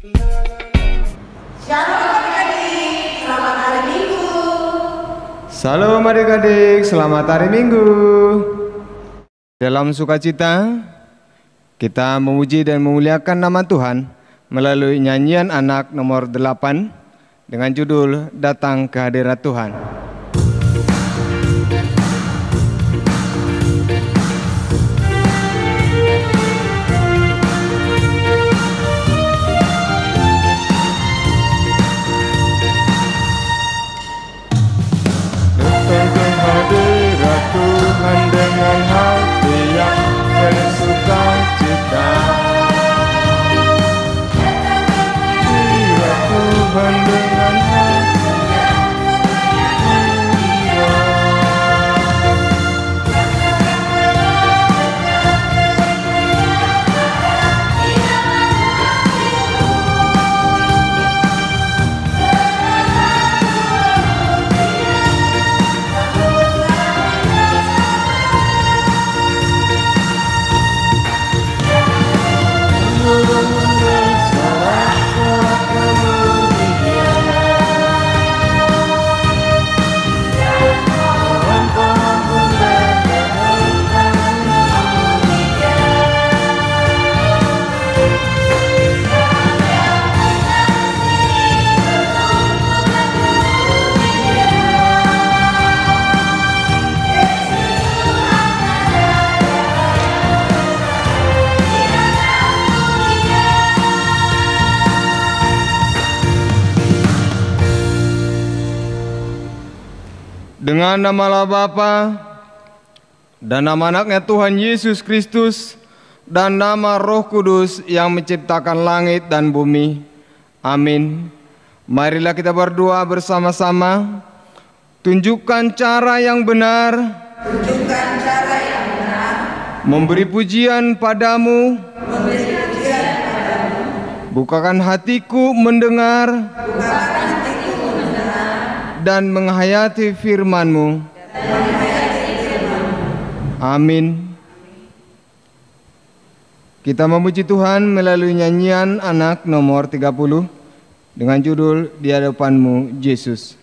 Shalom adik-adik, selamat hari Minggu. Salam adik-adik, selamat hari Minggu. Dalam sukacita, kita memuji dan memuliakan nama Tuhan melalui nyanyian anak nomor 8 dengan judul Datang ke Hadirat Tuhan. Tuhan dengan hati yang bersukacita. Tuhan dengan hati yang gembira. Dengan nama Allah Bapa dan nama anaknya Tuhan Yesus Kristus dan nama Roh Kudus yang menciptakan langit dan bumi. Amin. Marilah kita berdoa bersama-sama. Tunjukkan cara yang benar. Tunjukkan cara yang benar. Memberi pujian padamu. Memberi pujian padamu. Bukakan hatiku mendengar. Bukakan hatiku mendengar. Dan menghayati firman-Mu. Amin. Kita memuji Tuhan melalui nyanyian anak nomor 30 dengan judul Di Hadapan-Mu Yesus.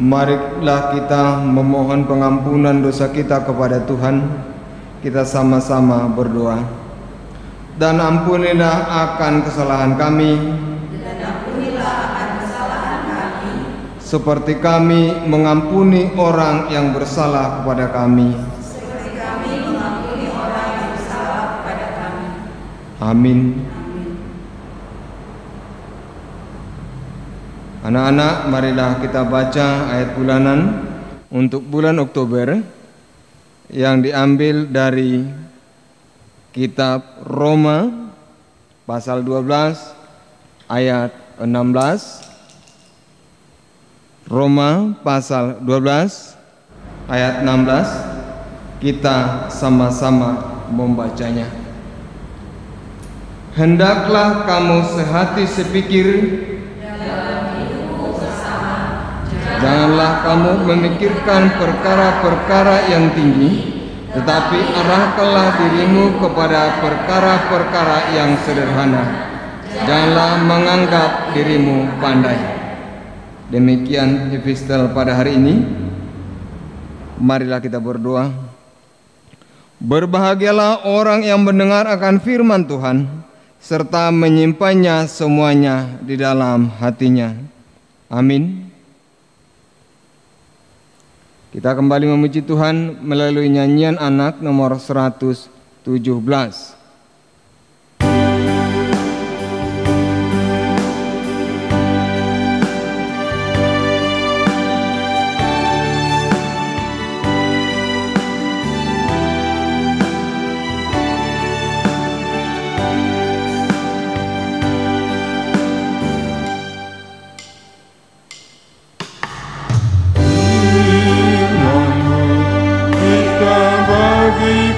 Marilah kita memohon pengampunan dosa kita kepada Tuhan. Kita sama-sama berdoa. Dan ampunilah akan kesalahan kami. Seperti kami mengampuni orang yang bersalah kepada kami. Amin. Anak-anak, marilah kita baca ayat bulanan untuk bulan Oktober yang diambil dari kitab Roma pasal 12 ayat 16. Roma pasal 12 ayat 16. Kita sama-sama membacanya. Hendaklah kamu sehati sepikir, janganlah kamu memikirkan perkara-perkara yang tinggi, tetapi arahkanlah dirimu kepada perkara-perkara yang sederhana. Janganlah menganggap dirimu pandai. Demikian epistel pada hari ini. Marilah kita berdoa. Berbahagialah orang yang mendengar akan firman Tuhan, serta menyimpannya semuanya di dalam hatinya. Amin. Kita kembali memuji Tuhan melalui nyanyian anak nomor 117.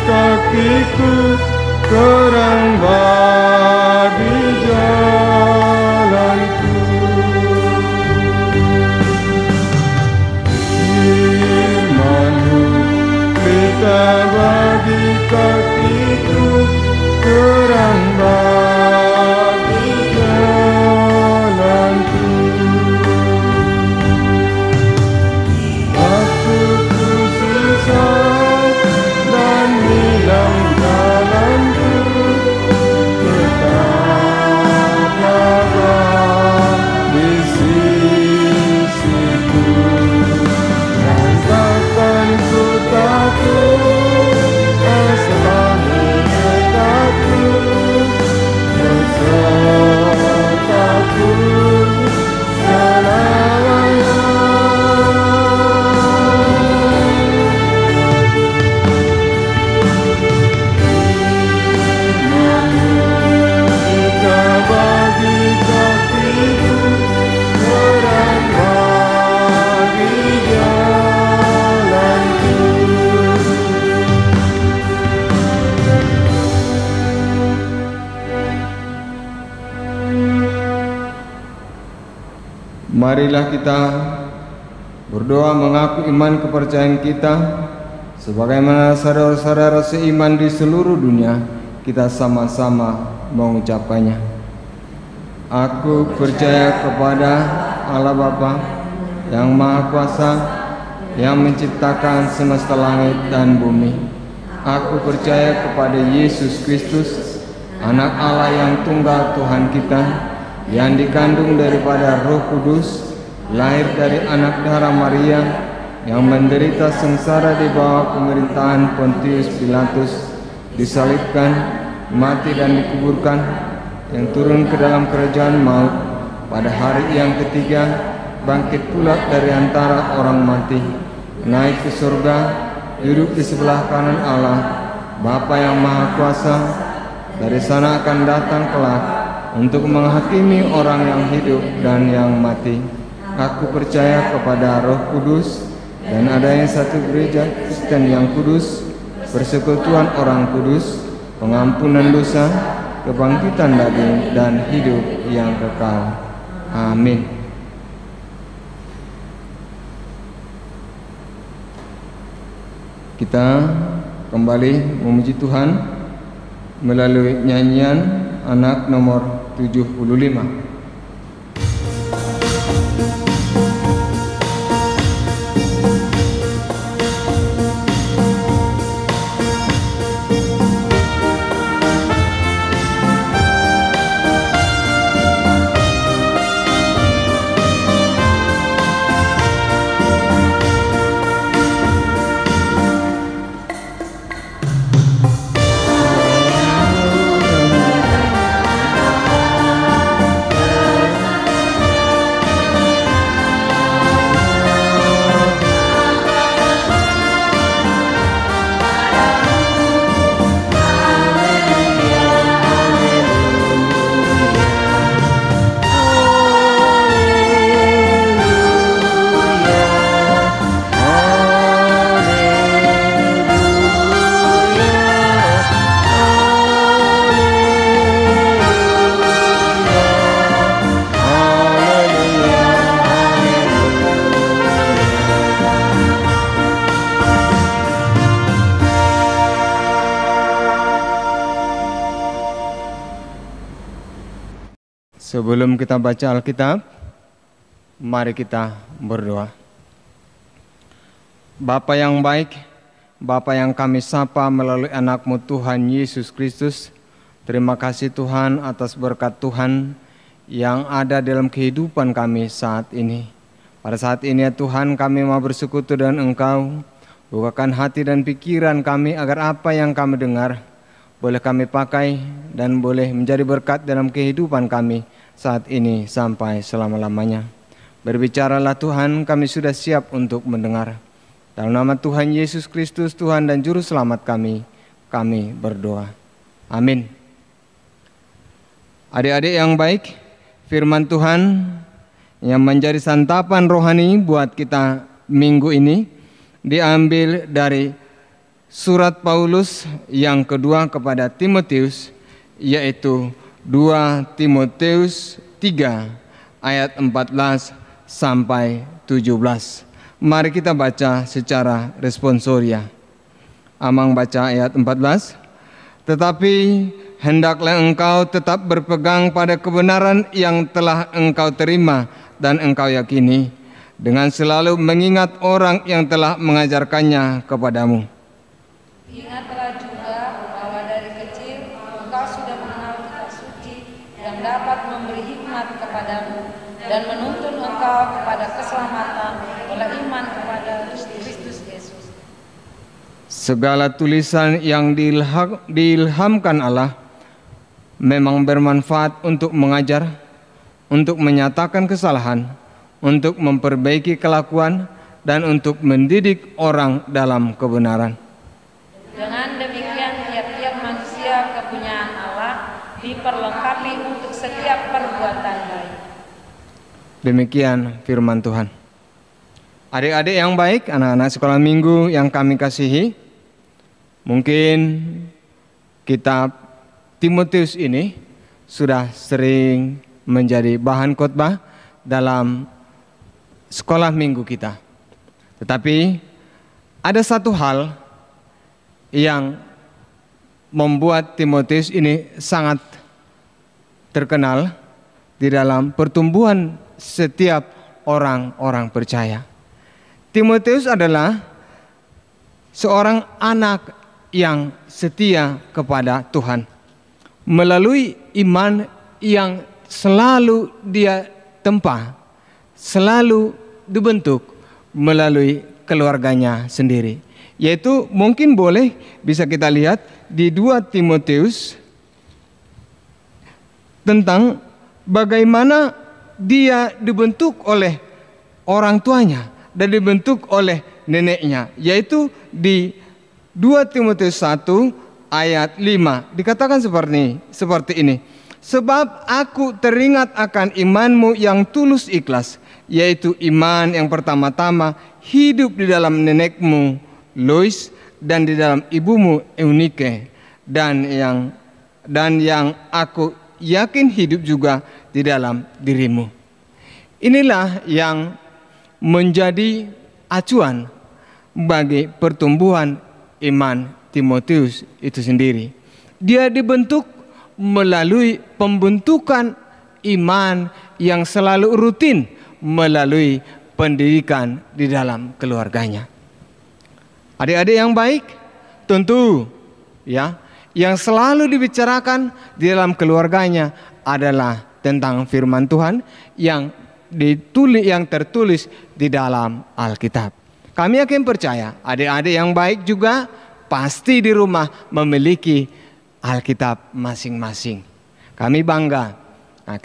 Kakiku terang bagi jalanku, firman-Mu kita bagi kakiku terang bagi jalanku. Waktuku susah dan hilang jalanku, tetaplah di sisiku. Dan takkan ku takut, selalu takut, besertaku selamanya. Marilah kita berdoa mengaku iman kepercayaan kita sebagaimana saudara-saudara seiman di seluruh dunia. Kita sama-sama mengucapkannya. Aku percaya kepada Allah Bapa yang Maha Kuasa, yang menciptakan semesta langit dan bumi. Aku percaya kepada Yesus Kristus, Anak Allah yang tunggal Tuhan kita, yang dikandung daripada Roh Kudus, lahir dari anak darah Maria, yang menderita sengsara di bawah pemerintahan Pontius Pilatus, disalibkan, mati dan dikuburkan, yang turun ke dalam kerajaan maut, pada hari yang ketiga bangkit pula dari antara orang mati, naik ke surga, duduk di sebelah kanan Allah, Bapa yang Maha Kuasa. Dari sana akan datang kelak untuk menghakimi orang yang hidup dan yang mati. Aku percaya kepada Roh Kudus dan adanya satu gereja Kristen yang kudus, persekutuan orang kudus, pengampunan dosa, kebangkitan daging, dan hidup yang kekal. Amin. Kita kembali memuji Tuhan melalui nyanyian anak nomor 75. Sebelum kita baca Alkitab, mari kita berdoa. Bapa yang baik, Bapa yang kami sapa melalui anak-Mu Tuhan Yesus Kristus, terima kasih Tuhan atas berkat Tuhan yang ada dalam kehidupan kami saat ini. Pada saat ini ya Tuhan, kami mau bersekutu dengan Engkau. Bukakan hati dan pikiran kami agar apa yang kami dengar boleh kami pakai dan boleh menjadi berkat dalam kehidupan kami saat ini sampai selama-lamanya. Berbicaralah Tuhan, kami sudah siap untuk mendengar. Dalam nama Tuhan Yesus Kristus, Tuhan dan Juru Selamat kami berdoa. Amin. Adik-adik yang baik, firman Tuhan yang menjadi santapan rohani buat kita minggu ini diambil dari surat Paulus yang kedua kepada Timotius, yaitu 2 Timotius 3 ayat 14 sampai 17. Mari kita baca secara responsoria. Amang baca ayat 14. Tetapi hendaklah engkau tetap berpegang pada kebenaran yang telah engkau terima dan engkau yakini, dengan selalu mengingat orang yang telah mengajarkannya kepadamu. Ingatlah juga bahwa dari kecil engkau sudah mengenal kitab suci yang dapat memberi hikmat kepadamu dan menuntun engkau kepada keselamatan oleh iman kepada Kristus Yesus. Segala tulisan yang diilhamkan Allah memang bermanfaat untuk mengajar, untuk menyatakan kesalahan, untuk memperbaiki kelakuan, dan untuk mendidik orang dalam kebenaran. Dengan demikian tiap-tiap manusia kepunyaan Allah diperlengkapi untuk setiap perbuatan baik. Demikian firman Tuhan. Adik-adik yang baik, anak-anak sekolah minggu yang kami kasihi, mungkin kitab Timotius ini sudah sering menjadi bahan khotbah dalam sekolah minggu kita. Tetapi ada satu hal yang membuat Timotius ini sangat terkenal di dalam pertumbuhan setiap orang-orang percaya. Timotius adalah seorang anak yang setia kepada Tuhan melalui iman yang selalu dia tempa, selalu dibentuk melalui keluarganya sendiri. Yaitu mungkin boleh bisa kita lihat di 2 Timotius tentang bagaimana dia dibentuk oleh orang tuanya dan dibentuk oleh neneknya. Yaitu di 2 Timotius 1 ayat 5 dikatakan seperti ini. Sebab aku teringat akan imanmu yang tulus ikhlas, yaitu iman yang pertama-tama hidup di dalam nenekmu Lois dan di dalam ibumu Eunike, dan yang aku yakin hidup juga di dalam dirimu. Inilah yang menjadi acuan bagi pertumbuhan iman Timotius itu sendiri. Dia dibentuk melalui pembentukan iman yang selalu rutin melalui pendidikan di dalam keluarganya. Adik-adik yang baik, tentu ya, yang selalu dibicarakan di dalam keluarganya adalah tentang firman Tuhan yang tertulis di dalam Alkitab. Kami yakin percaya adik-adik yang baik juga pasti di rumah memiliki Alkitab masing-masing. Kami bangga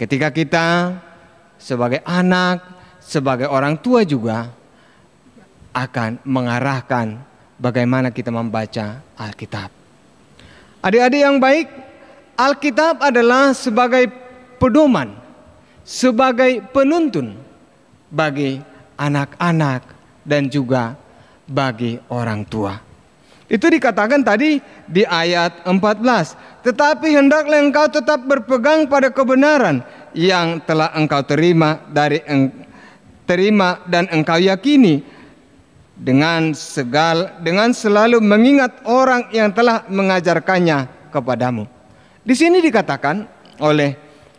ketika kita sebagai anak, sebagai orang tua juga akan mengarahkan bagaimana kita membaca Alkitab. Adik-adik yang baik, Alkitab adalah sebagai pedoman, sebagai penuntun bagi anak-anak dan juga bagi orang tua. Itu dikatakan tadi di ayat 14. Tetapi hendaklah engkau tetap berpegang pada kebenaran yang telah engkau terima dan engkau yakini, dengan selalu mengingat orang yang telah mengajarkannya kepadamu. Di sini dikatakan oleh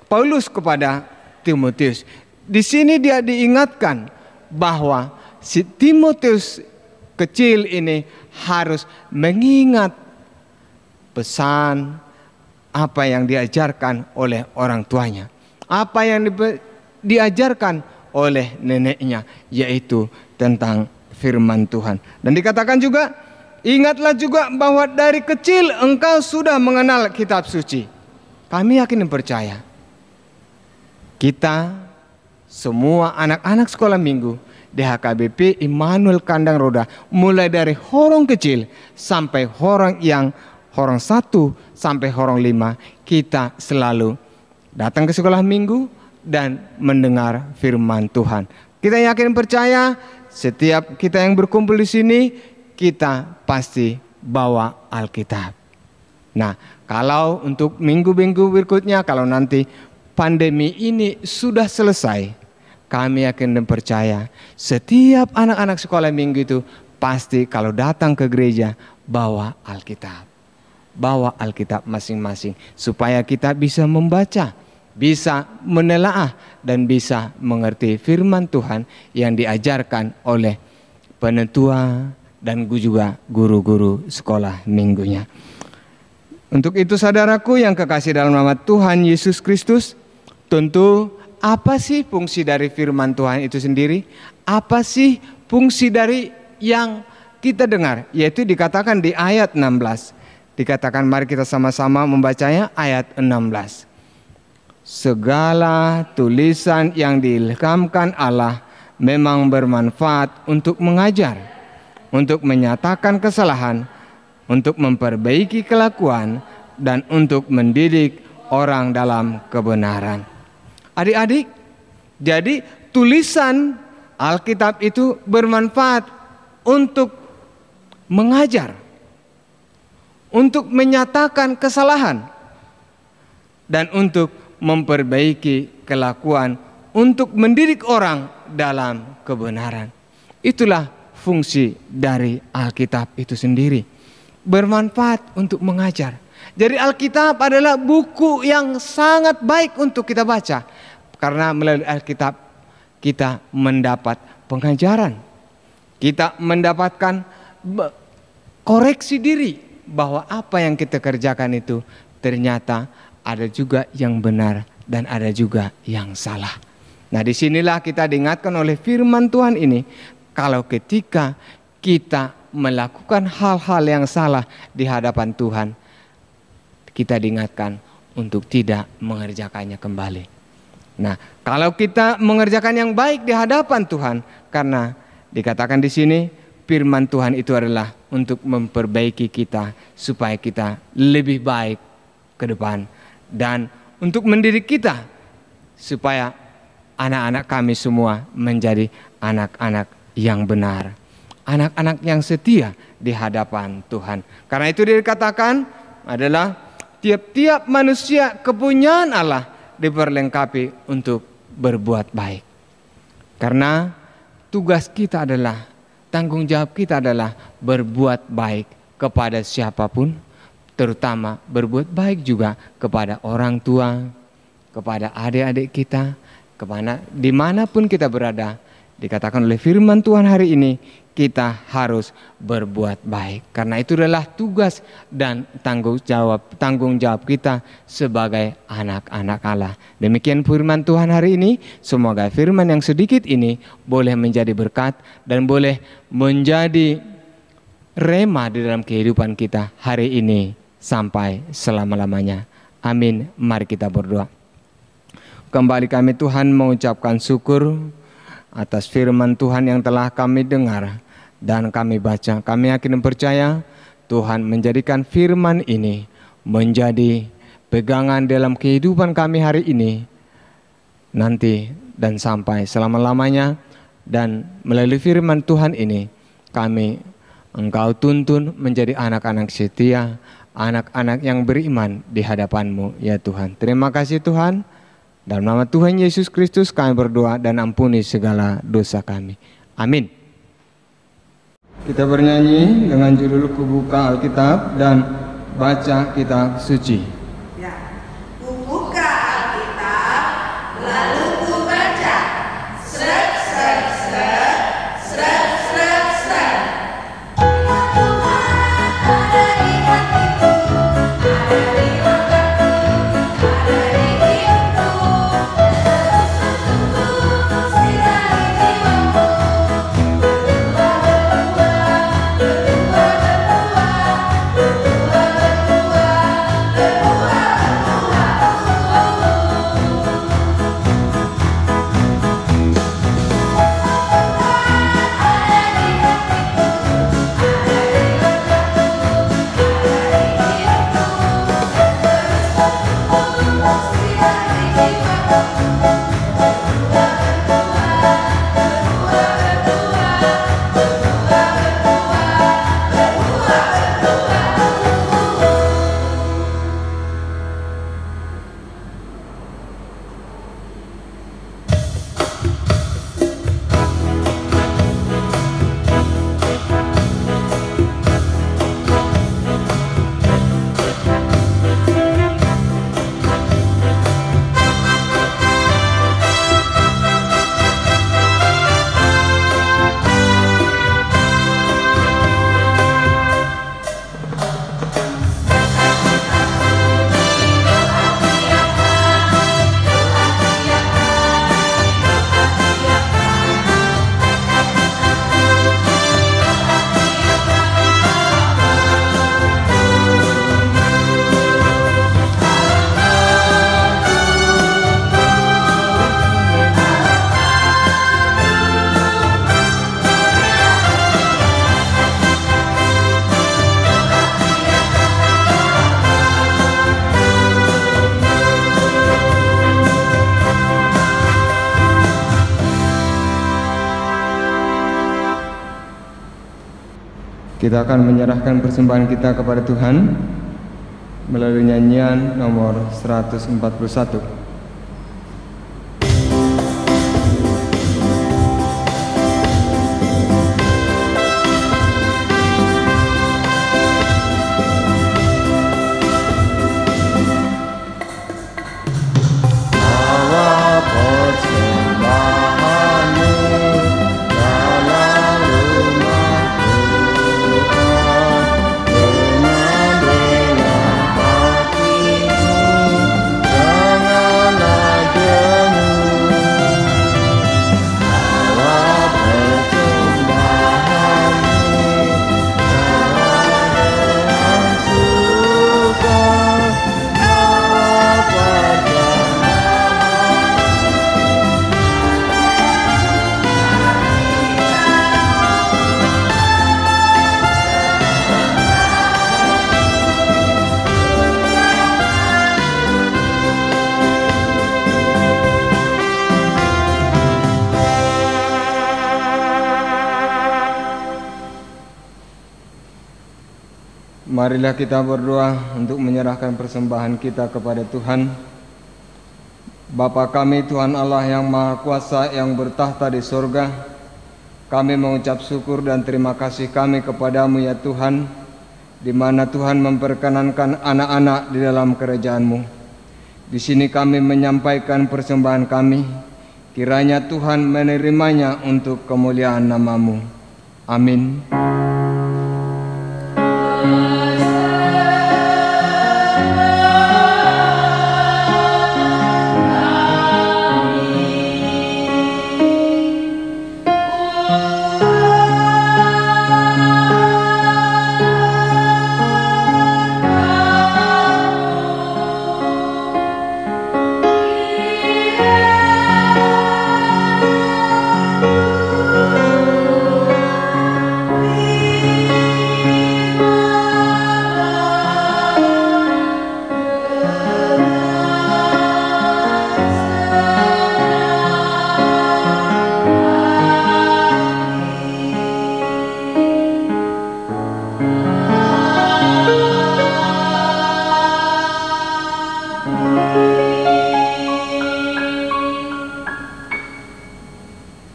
Paulus kepada Timotius. Di sini dia diingatkan bahwa si Timotius kecil ini harus mengingat pesan apa yang diajarkan oleh orang tuanya, apa yang diajarkan oleh neneknya, yaitu tentang firman Tuhan. Dan dikatakan juga, ingatlah juga bahwa dari kecil engkau sudah mengenal kitab suci. Kami yakin dan percaya, kita semua anak-anak sekolah minggu di HKBP Immanuel Kandang Roda, mulai dari horong kecil sampai horong 1 sampai horong 5, kita selalu datang ke sekolah minggu dan mendengar firman Tuhan. Kita yakin percaya setiap kita yang berkumpul di sini, kita pasti bawa Alkitab. Nah, kalau untuk minggu-minggu berikutnya, kalau nanti pandemi ini sudah selesai, kami yakin dan percaya setiap anak-anak sekolah minggu itu pasti kalau datang ke gereja bawa Alkitab. Bawa Alkitab masing-masing supaya kita bisa membaca, bisa menelaah dan bisa mengerti firman Tuhan yang diajarkan oleh penetua dan juga guru-guru sekolah minggunya. Untuk itu saudaraku yang kekasih dalam nama Tuhan Yesus Kristus, tentu apa sih fungsi dari firman Tuhan itu sendiri? Apa sih fungsi dari yang kita dengar? Yaitu dikatakan di ayat 16. Dikatakan, mari kita sama-sama membacanya, ayat 16. Segala tulisan yang diilhamkan Allah memang bermanfaat untuk mengajar, untuk menyatakan kesalahan, untuk memperbaiki kelakuan, dan untuk mendidik orang dalam kebenaran. Adik-adik, jadi tulisan Alkitab itu bermanfaat untuk mengajar, untuk menyatakan kesalahan, dan untuk memperbaiki kelakuan, untuk mendidik orang dalam kebenaran. Itulah fungsi dari Alkitab itu sendiri. Bermanfaat untuk mengajar. Jadi Alkitab adalah buku yang sangat baik untuk kita baca. Karena melalui Alkitab kita mendapat pengajaran. Kita mendapatkan koreksi diri bahwa apa yang kita kerjakan itu ternyata ada juga yang benar dan ada juga yang salah. Nah, disinilah kita diingatkan oleh firman Tuhan ini, kalau ketika kita melakukan hal-hal yang salah di hadapan Tuhan, kita diingatkan untuk tidak mengerjakannya kembali. Nah, kalau kita mengerjakan yang baik di hadapan Tuhan, karena dikatakan di sini firman Tuhan itu adalah untuk memperbaiki kita supaya kita lebih baik ke depan, dan untuk mendidik kita supaya anak-anak kami semua menjadi anak-anak yang benar, anak-anak yang setia di hadapan Tuhan. Karena itu dikatakan adalah tiap-tiap manusia kepunyaan Allah diperlengkapi untuk berbuat baik. Karena tugas kita adalah, tanggung jawab kita adalah berbuat baik kepada siapapun, terutama berbuat baik juga kepada orang tua, kepada adik-adik kita, dimanapun kita berada. Dikatakan oleh firman Tuhan hari ini, kita harus berbuat baik. Karena itu adalah tugas dan tanggung jawab kita sebagai anak-anak Allah. Demikian firman Tuhan hari ini. Semoga firman yang sedikit ini boleh menjadi berkat dan boleh menjadi rema di dalam kehidupan kita hari ini sampai selama-lamanya. Amin. Mari kita berdoa. Kembali kami Tuhan mengucapkan syukur atas firman Tuhan yang telah kami dengar dan kami baca. Kami yakin dan percaya Tuhan menjadikan firman ini menjadi pegangan dalam kehidupan kami hari ini, nanti dan sampai selama-lamanya. Dan melalui firman Tuhan ini kami Engkau tuntun menjadi anak-anak setia, anak-anak yang beriman di hadapan-Mu ya Tuhan. Terima kasih Tuhan. Dalam nama Tuhan Yesus Kristus kami berdoa dan ampuni segala dosa kami. Amin. Kita bernyanyi dengan judul Kubuka Alkitab dan baca kitab suci. Ya, ku buka Alkitab Kita akan menyerahkan persembahan kita kepada Tuhan melalui nyanyian nomor 141. Marilah kita berdoa untuk menyerahkan persembahan kita kepada Tuhan. Bapa kami, Tuhan Allah yang Maha Kuasa yang bertahta di sorga, kami mengucap syukur dan terima kasih kami kepadamu ya Tuhan, di mana Tuhan memperkenankan anak-anak di dalam kerajaan-Mu. Di sini kami menyampaikan persembahan kami, kiranya Tuhan menerimanya untuk kemuliaan nama-Mu. Amin.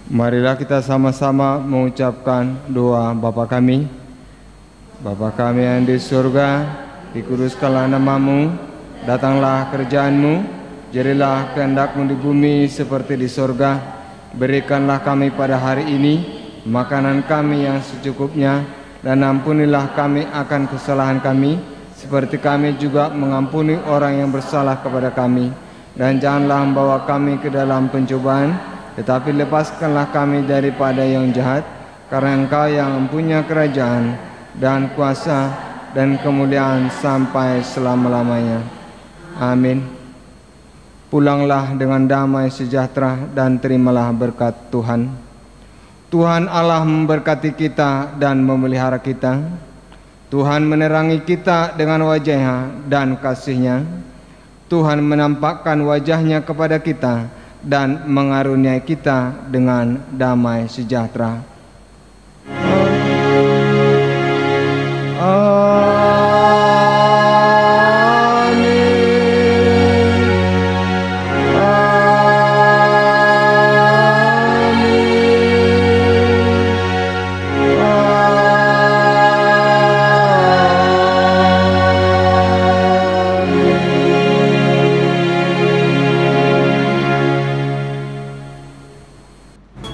Marilah kita sama-sama mengucapkan doa Bapa kami. Bapa kami yang di surga, dikuduskanlah nama-Mu, datanglah kerajaan-Mu, jadilah kehendak-Mu di bumi seperti di surga. Berikanlah kami pada hari ini makanan kami yang secukupnya, dan ampunilah kami akan kesalahan kami, seperti kami juga mengampuni orang yang bersalah kepada kami. Dan janganlah membawa kami ke dalam pencobaan, tetapi lepaskanlah kami daripada yang jahat, karena Engkau yang mempunyai kerajaan dan kuasa dan kemuliaan sampai selama-lamanya. Amin. Pulanglah dengan damai sejahtera dan terimalah berkat Tuhan. Tuhan Allah memberkati kita dan memelihara kita. Tuhan menerangi kita dengan wajah-Nya dan kasih-Nya. Tuhan menampakkan wajah-Nya kepada kita dan mengaruniai kita dengan damai sejahtera.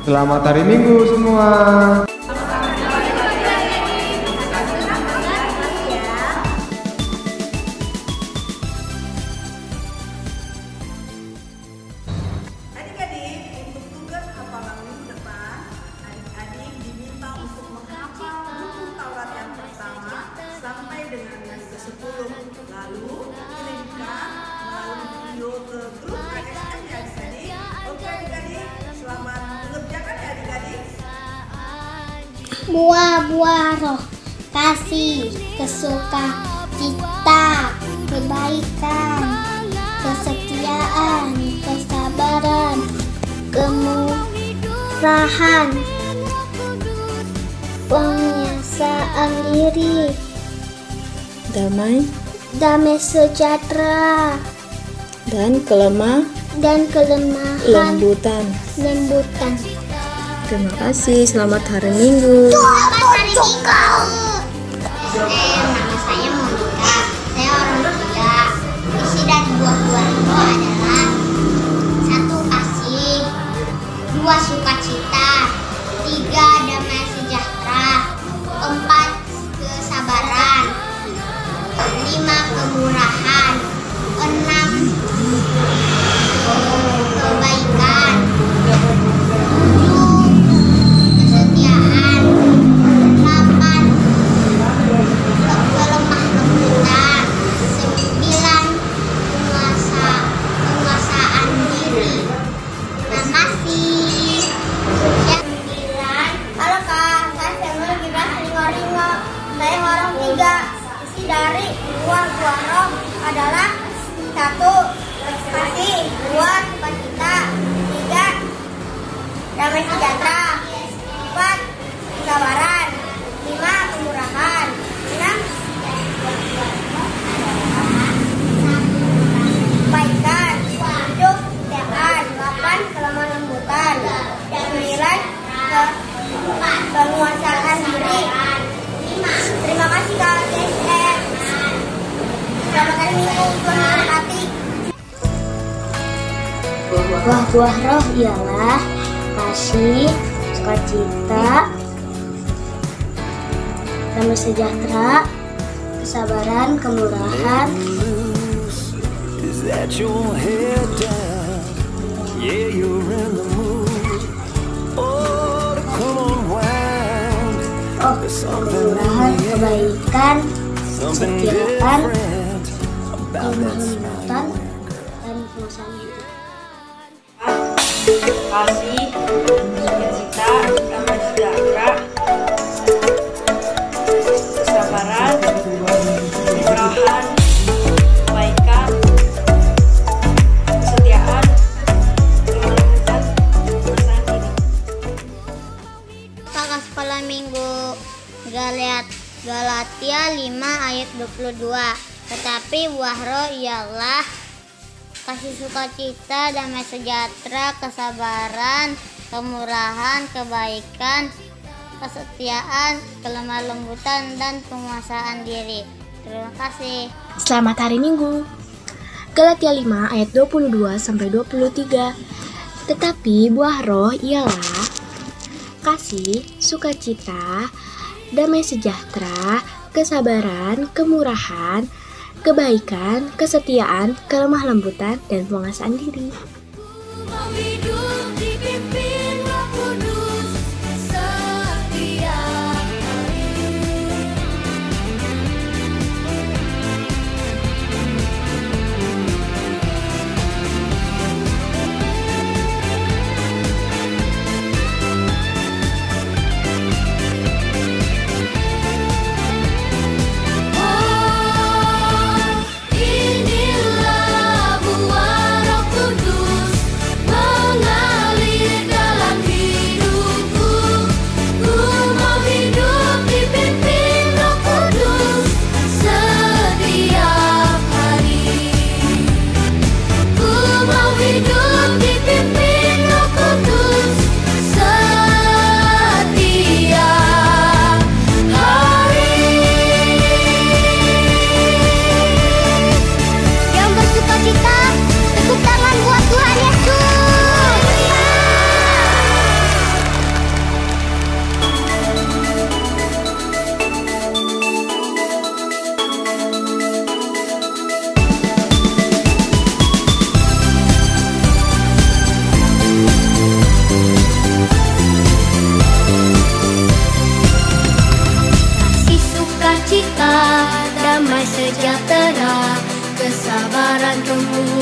Selamat hari Minggu semua. Adik-adik, untuk tugas hafalan minggu depan, adik-adik diminta untuk menghafal buku Taurat yang pertama sampai dengan yang ke-10. Lalu kirimkan melalui video ke grup ASN ya adik-adik. Oke adik-adik, selamat mengerjakan ya adik-adik. Buah-buah roh, kasih, kesukacita, kebaikan, kesetiaan, kesabaran, kemurahan, penyasaran. penguasaan diri, damai, damai sejahtera, dan kelemah dan kelemahan lembutan. lembutan. Terima kasih, selamat hari Minggu. Selamat hari Minggu. Nama saya Monica. Saya orang ketiga. Isi dari buah-buah itu adalah 1. Kasih, 2. Sukacita, 3. Damai sejahtera, 4. Kesabaran, 5. Kemurahan, 6. Kebaikan, 7. Kesetiaan, 8. Kelemah lembutan, 9. Penguasaan diri. Terima kasih. Yang 9. Halo Kak, saya Samuel Gibran Ringo. Saya orang 3. Isi dari buah-buah roh adalah 1. Kasih, 2. Sukacita, 3. Damai sejahtera, 4. Kesabaran, 5. Kemurahan, 6. Kebaikan, 7. Kesetiaan, 8. Kelemah lembutan, 9. Penguasaan diri. Terima kasih Kak JSM. Selamat hari Minggu, Tuhan memberkati. Buah-buah roh ialah kasih, sukacita, damai sejahtera, kesabaran, kemurahan, Is that your head down? Yeah, you're in the mood. Oh, to come on, wind. kemurahan, kebaikan, Something kesetiaan, different about kelemah that smile. lembutan, dan penguasaan diri. Kasih, sukacita, damai sejahtera, kesabaran, kemurahan, kebaikan, kesetiaan, kelemah lembutan, penguasaan diri. Kakak sekolah minggu Galatia 5 ayat 22. Tetapi buah roh ialah kasih, sukacita, damai sejahtera, kesabaran, kemurahan, kebaikan, kesetiaan, kelemah lembutan, dan penguasaan diri. Terima kasih. Selamat hari Minggu. Galatia 5 ayat 22 sampai 23. Tetapi buah roh ialah kasih, sukacita, damai sejahtera, kesabaran, kemurahan, kebaikan, kesetiaan, kelemah lembutan, dan penguasaan diri. Inilah buah Roh Kudus mengalir dalam hidupku. Ku mau hidup dipimpin Roh Kudus setiap hari. Ku mau hidup dipimpin Roh Kudus setiap hari. Yang bersukacita, tepuk tangan buat Tuhan Yesus. Kasih, sukacita, damai sejahtera, kesabaran, kemurahan,